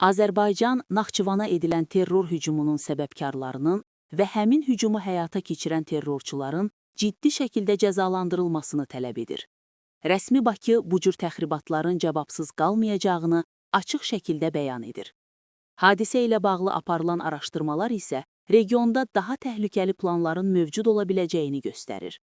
Azərbaycan Naxçıvana edilən terror hücumunun səbəbkarlarının və həmin hücumu həyata keçirən terrorçuların ciddi şəkildə cəzalandırılmasını tələb edir. Rəsmi Bakı bu cür təxribatların cavabsız qalmayacağını açıq şəkildə bəyan edir. Hadisə ilə bağlı aparılan araşdırmalar isə regionda daha təhlükəli planların mövcud ola biləcəyini göstərir.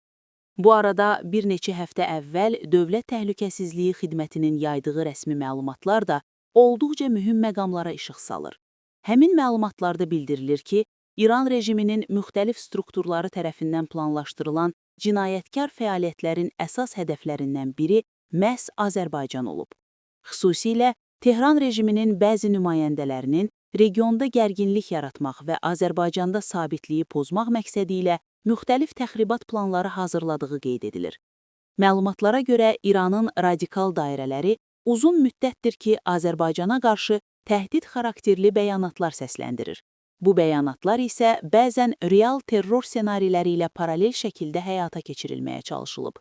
Bu arada bir neçə həftə əvvəl Dövlət Təhlükəsizliyi Xidmətinin yaydığı rəsmi məlumatlar da olduqca mühüm məqamlara işıq salır. Həmin məlumatlarda bildirilir ki, İran rejiminin müxtəlif strukturları tərəfindən planlaşdırılan cinayətkar fəaliyyətlərin əsas hədəflərindən biri məhz Azərbaycan olub. Xüsusilə Tehran rejiminin bəzi nümayəndələrinin regionda gərginlik yaratmaq və Azərbaycanda sabitliyi pozmaq məqsədi ilə müxtəlif təxribat planları hazırladığı qeyd edilir. Məlumatlara görə İranın radikal dairələri uzun müddətdir ki, Azərbaycana qarşı təhdid xarakterli bəyanatlar səsləndirir. Bu bəyanatlar isə bəzən real terror ssenariləri ilə paralel şəkildə həyata keçirilməyə çalışılıb.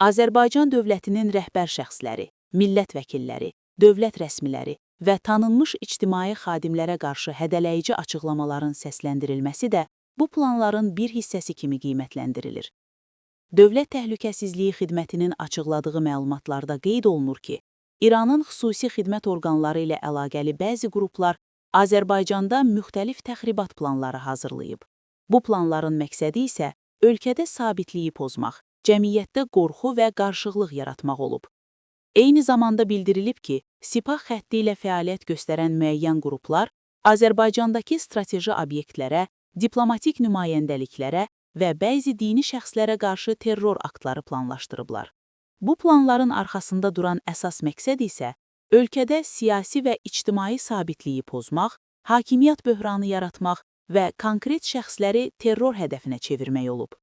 Azərbaycan dövlətinin rəhbər şəxsləri, millət vəkilləri, dövlət rəsmiləri və tanınmış ictimai xadimlərə qarşı hədələyici açıqlamaların səsləndirilməsi də bu planların bir hissəsi kimi qiymətləndirilir. Dövlət Təhlükəsizliyi Xidmətinin açıqladığı məlumatlarda qeyd olunur ki, İranın xüsusi xidmət orqanları ilə əlaqəli bəzi qruplar Azərbaycanda müxtəlif təxribat planları hazırlayıb. Bu planların məqsədi isə ölkədə sabitliyi pozmaq, cəmiyyətdə qorxu və qarşıqlıq yaratmaq olub. Eyni zamanda bildirilib ki, Sipah xətti ilə fəaliyyət göstərən müəyyən qruplar Azərbaycandakı strateji obyektlərə, diplomatik nümayəndəliklərə və bəzi dini şəxslərə qarşı terror aktları planlaşdırıblar. Bu planların arxasında duran əsas məqsəd isə ölkədə siyasi və ictimai sabitliyi pozmaq, hakimiyyət böhranı yaratmaq və konkret şəxsləri terror hədəfinə çevirmək olub.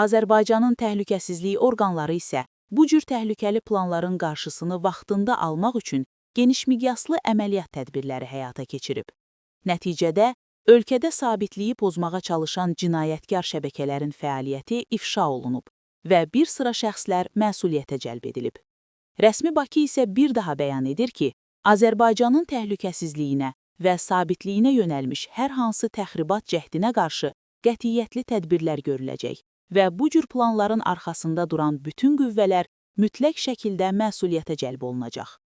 Azərbaycanın təhlükəsizliyi orqanları isə bu cür təhlükəli planların qarşısını vaxtında almaq üçün genişmiqyaslı əməliyyat tədbirləri həyata keçirib. Nəticədə, ölkədə sabitliyi pozmağa çalışan cinayətkar şəbəkələrin fəaliyyəti ifşa olunub və bir sıra şəxslər məsuliyyətə cəlb edilib. Rəsmi Bakı isə bir daha bəyan edir ki, Azərbaycanın təhlükəsizliyinə və sabitliyinə yönəlmiş hər hansı təxribat cəhdinə qarşı qətiyyətli tədbirlər görüləcək və bu cür planların arxasında duran bütün qüvvələr mütləq şəkildə məsuliyyətə cəlb olunacaq.